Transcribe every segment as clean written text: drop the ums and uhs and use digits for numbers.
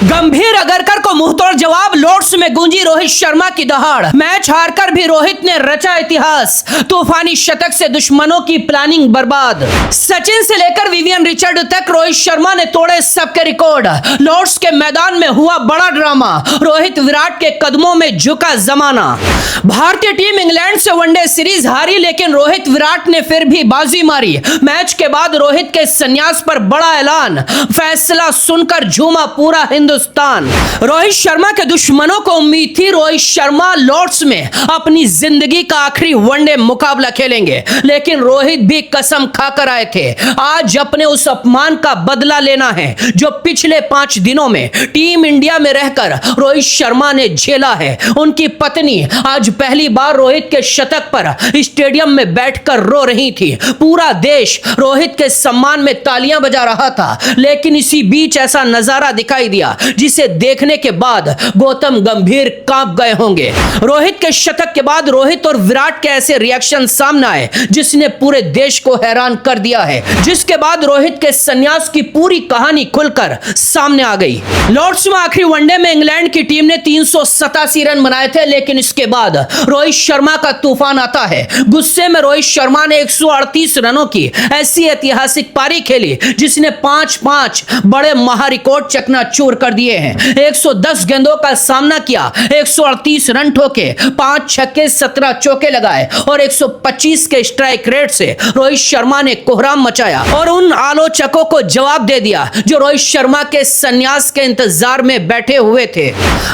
गंभीर अगरकर को मुंहतोड़ जवाब, लॉर्ड्स में गूंजी रोहित शर्मा की दहाड़। मैच हारकर भी रोहित ने रचा इतिहास, तूफानी शतक से दुश्मनों की प्लानिंग बर्बाद। सचिन से लेकर विवियन रिचर्ड तक रोहित शर्मा ने तोड़े सबके रिकॉर्ड। लॉर्ड्स के मैदान में हुआ बड़ा ड्रामा, रोहित विराट के कदमों में झुका जमाना। भारतीय टीम इंग्लैंड से वनडे सीरीज हारी, लेकिन रोहित विराट ने फिर भी बाजी मारी। मैच के बाद रोहित के संन्यास पर बड़ा ऐलान, फैसला सुनकर झूमा पूरा हिंदुस्तान। रोहित शर्मा के दुश्मनों को उम्मीद थी रोहित शर्मा लॉर्ड्स में अपनी जिंदगी का आखिरी वनडे मुकाबला खेलेंगे, लेकिन रोहित भी कसम खाकर आए थे आज अपने उस अपमान का बदला लेना है जो पिछले 5 दिनों में टीम इंडिया में रहकर रोहित शर्मा ने झेला है। उनकी पत्नी आज पहली बार रोहित के शतक पर स्टेडियम में बैठकर रो रही थी। पूरा देश रोहित के सम्मान में तालियां बजा रहा था, लेकिन इसी बीच ऐसा नजारा दिखाई दिया जिसे देखने के बाद गौतम गंभीर कांप गए होंगे। रोहित के शतक के बाद रोहित और विराट के ऐसे रिएक्शन सामने आए जिसने पूरे देश को हैरान कर दिया है, जिसके बाद रोहित के संन्यास की पूरी कहानी खुलकर सामने आ गई। लॉर्ड्स में आखिरी वनडे में इंग्लैंड की टीम ने 387 रन बनाए थे, लेकिन इसके बाद रोहित शर्मा का तूफान आता है। गुस्से में रोहित शर्मा ने 138 रनों की ऐसी ऐतिहासिक पारी खेली जिसने 5-5 बड़े महारिकॉर्ड चकनाचूर कर दिए हैं। 110 गेंदों का सामना किया, 138 रन ठोके, 5 छक्के 17 चौके लगाए और 125 के स्ट्राइक रेट से रोहित शर्मा ने कोहराम मचाया और उन आलोचकों को जवाब दे दिया जो रोहित शर्मा के संन्यास के इंतजार में बैठे हुए थे।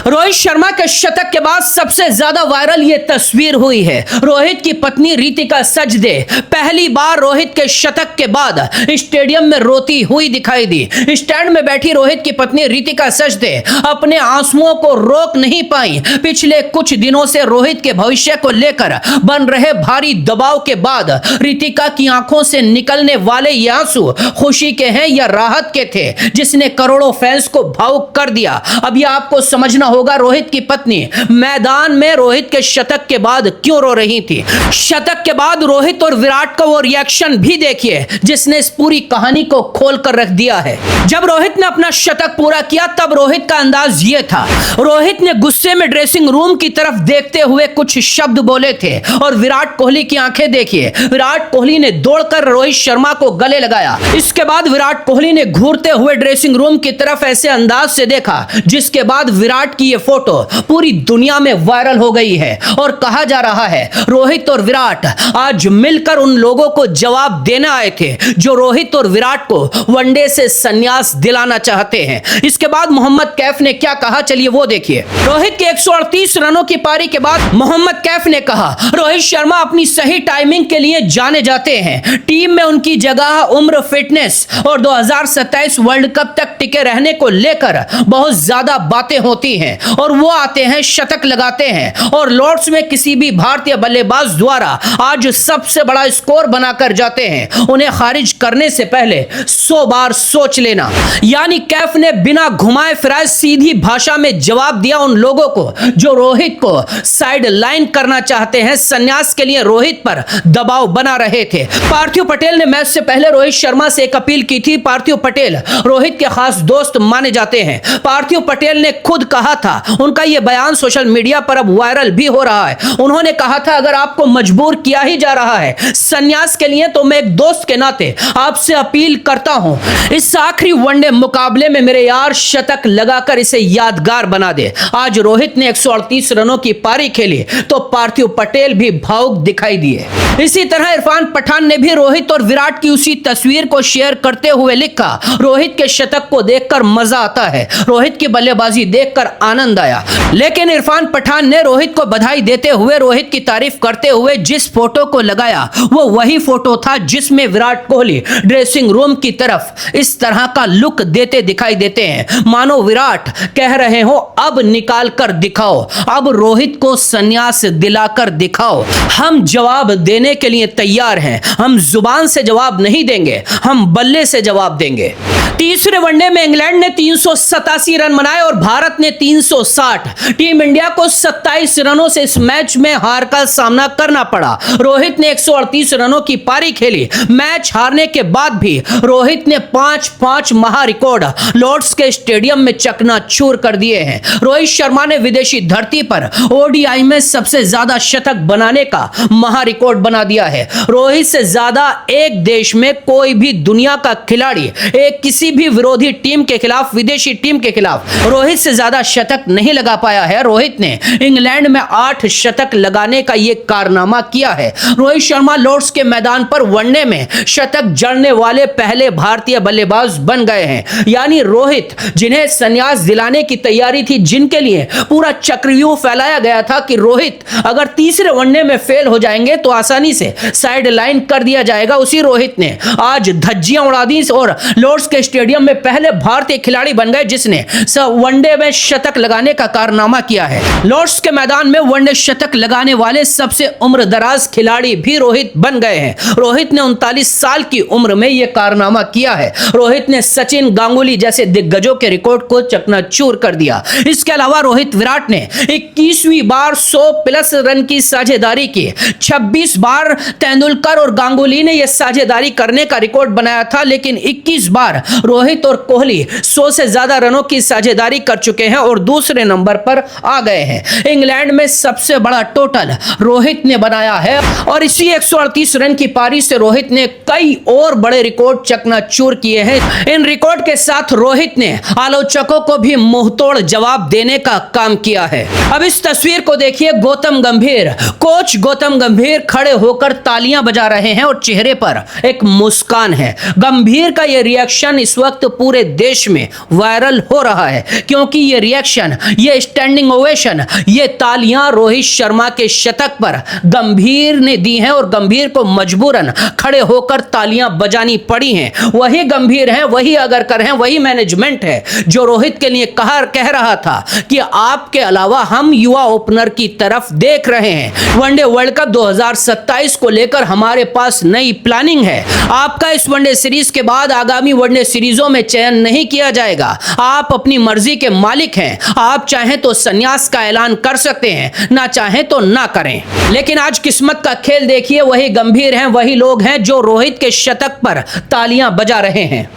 रोहित शर्मा के शतक के बाद सबसे ज्यादा वायरल ये तस्वीर हुई है। रोहित की पत्नी रितिका सजदे पहली बार रोहित के शतक के बाद स्टेडियम में रोती हुई दिखाई दी। स्टैंड में बैठी रोहित की पत्नी रितिका सजदे अपने आंसुओं को रोक नहीं पाई। पिछले कुछ दिनों से रोहित के भविष्य को लेकर बन रहे भारी दबाव के बाद रितिका की आंखों से निकलने वाले ये आंसू खुशी के हैं या राहत के थे, जिसने करोड़ों फैंस को भावुक कर दिया। अब यह आपको समझना होगा रोहित की पत्नी मैदान में रोहित के शतक के बाद क्यों रो रही थी। शतक के बाद रोहित और विराट का वो रिएक्शन भी देखिए जिसने इस पूरी कहानी को खोल कर रख दिया है। जब रोहित ने अपना शतक पूरा किया तब रोहित का अंदाज ये था। रोहित ने गुस्से में ड्रेसिंग रूम की तरफ देखते हुए कुछ शब्द बोले थे और विराट कोहली की आंखें देखिए। विराट कोहली ने दौड़कर रोहित शर्मा को गले लगाया। इसके बाद विराट कोहली ने घूरते हुए ड्रेसिंग रूम की तरफ ऐसे अंदाज से देखा, जिसके बाद विराट की यह फोटो पूरी दुनिया में वायरल हो गई है और कहा जा रहा है रोहित और विराट आज मिलकर उन लोगों को जवाब देने आए थे जो रोहित और विराट को वनडे से संन्यास दिलाना चाहते हैं। इसके बाद मोहम्मद कैफ ने क्या कहा, चलिए वो देखिए। रोहित के 138 रनों की पारी के बाद मोहम्मद कैफ ने कहा, रोहित शर्मा अपनी सही टाइमिंग के लिए जाने जाते हैं। टीम में उनकी जगह, उम्र, फिटनेस और 2027 वर्ल्ड कप तक टिके रहने को लेकर बहुत ज्यादा बातें होती हैं और वो आते हैं, शतक लगाते हैं और लॉर्ड्स में किसी भी भारतीय बल्लेबाज द्वारा आज सबसे बड़ा स्कोर बनाकर जाते हैं। उन्हें खारिज करने से पहले 100 बार सोच लेना। यानी कैफ ने बिना घुमाए फिराए सीधी भाषा में जवाब दिया उन लोगों को जो रोहित को साइड लाइन करना चाहते हैं, संन्यास के लिए रोहित पर दबाव बना रहे थे। पार्थिव पटेल ने मैच से पहले रोहित शर्मा से एक अपील की थी। पार्थिव पटेल रोहित के खास दोस्त माने जाते हैं। पार्थिव पटेल ने खुद कहा था, उनका यह बयान सोशल मीडिया पर अब वायरल भी हो रहा है। उन्होंने कहा था, अगर आपको मजबूर किया ही जा रहा है संन्यास के लिए तो मैं एक दोस्त के नाते आपसे अपील करता हूं, इस आखिरी वनडे मुकाबले में मेरे यार शतक लगाकर इसे यादगार बना दे। आज रोहित ने 138 रनों की पारी खेली तो पार्थिव पटेल भी भावुक दिखाई दिए। इसी तरह इरफान पठान ने भी रोहित और विराट की उसी तस्वीर को शेयर करते हुए लिखा, रोहित के शतक को देखकर मजा आता है, रोहित की बल्लेबाजी देखकर आनंद आया। लेकिन इरफान पठान ने रोहित को बधाई देते हुए रोहित की तारीफ करते हुए जिस फोटो को लगाया वो वही फोटो था जिसमें विराट कोहली ड्रेसिंग रूम की तरफ इस तरह का लुक देते दिखाई देते हैं, मानो विराट कह कह रहे हो अब निकाल कर दिखाओ, अब रोहित को संन्यास दिलाकर दिखाओ। हम जवाब देने के लिए तैयार हैं, हम जुबान से जवाब नहीं देंगे, हम बल्ले से जवाब देंगे। तीसरे वनडे में इंग्लैंड ने 387 रन बनाए और भारत ने 360। टीम इंडिया को 27 रनों से इस मैच में हार का सामना करना पड़ा। रोहित ने 138 रनों की पारी खेली। मैच हारने के बाद भी रोहित ने 5-5 महा रिकॉर्ड लॉर्ड्स के स्टेडियम में चकनाचूर कर दिए हैं। रोहित शर्मा ने विदेशी धरती पर ओडीआई में सबसे ज्यादा शतक बनाने का महा रिकॉर्ड बना दिया है। रोहित से ज्यादा एक देश में कोई भी दुनिया का खिलाड़ी एक किसी भी विरोधी टीम के खिलाफ, विदेशी टीम के खिलाफ रोहित से ज्यादा शतक नहीं लगा पाया है। रोहित ने इंग्लैंड में 8 शतक लगाने का यह कारनामा किया है। रोहित शर्मा लॉर्ड्स के मैदान पर वनडे में शतक जड़ने वाले पहले भारतीय बल्लेबाज बन गए हैं। यानी रोहित, जिन्हें संन्यास दिलाने की तैयारी थी, जिनके लिए पूरा चक्रव्यूह फैलाया गया था कि रोहित अगर तीसरे वनडे में फेल हो जाएंगे तो आसानी से साइड लाइन कर दिया जाएगा, उसी रोहित ने आज धज्जियां उड़ा दी और लॉर्ड्स के स्टेडियम में पहले भारतीय खिलाड़ी बन गए जिसने वनडे में शतक लगाने का कारनामा किया है। लॉर्ड्स के मैदान में वनडे शतक लगाने वाले सबसे उम्रदराज खिलाड़ी भी रोहित बन गए हैं। रोहित ने 39 साल की उम्र में यह कारनामा किया है। रोहित ने सचिन, गांगुली जैसे दिग्गजों के रिकॉर्ड को चकनाचूर कर दिया। इसके अलावा रोहित विराट ने 21वीं बार 100+ रन की साझेदारी की। 26 बार तेंदुलकर और गांगुली ने यह साझेदारी करने का रिकॉर्ड बनाया था, लेकिन 21 बार रोहित और कोहली 100 से ज्यादा रनों की साझेदारी कर चुके हैं और दूसरे नंबर पर आ गए हैं। इंग्लैंड में सबसे बड़ा टोटल रोहित ने बनाया है और इसी 138 रन की पारी से रोहित ने कई और बड़े रिकॉर्ड चकनाचूर किए हैं। इन रिकॉर्ड के साथ रोहित ने आलोचकों को भी मुंहतोड़ जवाब देने का काम किया है। अब इस तस्वीर को देखिए। गौतम गंभीर, कोच गौतम गंभीर खड़े होकर तालियां बजा रहे हैं और चेहरे पर एक मुस्कान है। गंभीर का यह रिएक्शन इस वक्त पूरे देश में वायरल हो रहा है, क्योंकि ये रिएक्शन, ये स्टैंडिंग ओवेशन, ये तालियां रोहित शर्मा के शतक पर गंभीर ने दी हैं और गंभीर को मजबूरन खड़े होकर तालियां बजानी पड़ी हैं। वही गंभीर हैं, वही अगरकर हैं, वही मैनेजमेंट है जो रोहित के लिए कह रहा था कि आपके अलावा हम युवा ओपनर की तरफ देख रहे हैं। वनडे वर्ल्ड कप 2027 को लेकर हमारे पास नई प्लानिंग है। आपका इस वनडे सीरीज के बाद आगामी वनडे सीरीजों में चयन नहीं किया जाएगा। आप अपनी मर्जी के मालिक हैं। आप चाहें तो संन्यास का ऐलान कर सकते हैं, ना चाहें तो ना करें। लेकिन आज किस्मत का खेल देखिए, वही गंभीर हैं, वही लोग हैं जो रोहित के शतक पर तालियां बजा रहे हैं।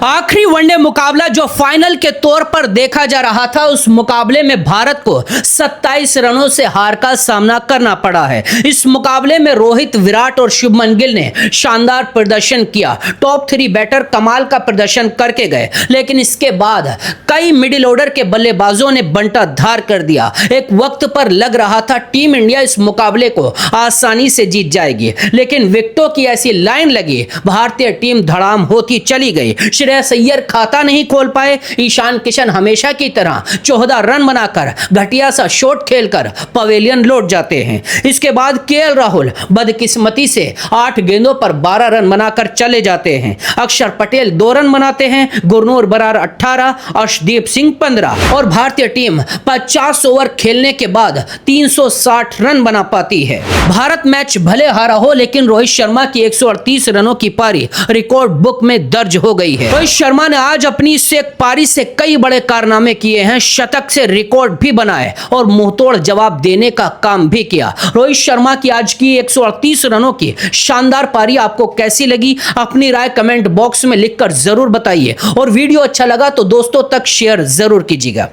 आखिरी वनडे मुकाबला जो फाइनल के तौर पर देखा जा रहा था, उस मुकाबले में भारत को 27 रनों से हार का सामना करना पड़ा है। इस मुकाबले में रोहित, विराट और शुभमन गिल ने शानदार प्रदर्शन किया। टॉप 3 बैटर कमाल का प्रदर्शन करके गए, लेकिन इसके बाद कई मिडिल ऑर्डर के बल्लेबाजों ने बंटा धार कर दिया। एक वक्त पर लग रहा था टीम इंडिया इस मुकाबले को आसानी से जीत जाएगी, लेकिन विकेटों की ऐसी लाइन लगी, भारतीय टीम धड़ाम होती चली गई। श्रेयस अय्यर खाता नहीं खोल पाए। ईशान किशन हमेशा की तरह 14 रन बनाकर घटिया सा शॉट खेलकर पवेलियन लौट जाते हैं। इसके बाद केएल राहुल बदकिस्मती से 8 गेंदों पर 12 रन बनाकर चले जाते हैं। अक्षर पटेल 2 रन बनाते हैं, गुरनूर बरार 18, अर्शदीप सिंह 15 और भारतीय टीम 50 ओवर खेलने के बाद 360 रन बना पाती है। भारत मैच भले हारा हो, लेकिन रोहित शर्मा की 138 रनों की पारी रिकॉर्ड बुक में दर्ज हो गई है। रोहित शर्मा ने आज अपनी इस एक पारी से कई बड़े कारनामे किए हैं, शतक से रिकॉर्ड भी बनाए और मुंहतोड़ जवाब देने का काम भी किया। रोहित शर्मा की आज की 138 रनों की शानदार पारी आपको कैसी लगी? अपनी राय कमेंट बॉक्स में लिखकर जरूर बताइए और वीडियो अच्छा लगा तो दोस्तों तक शेयर जरूर कीजिएगा।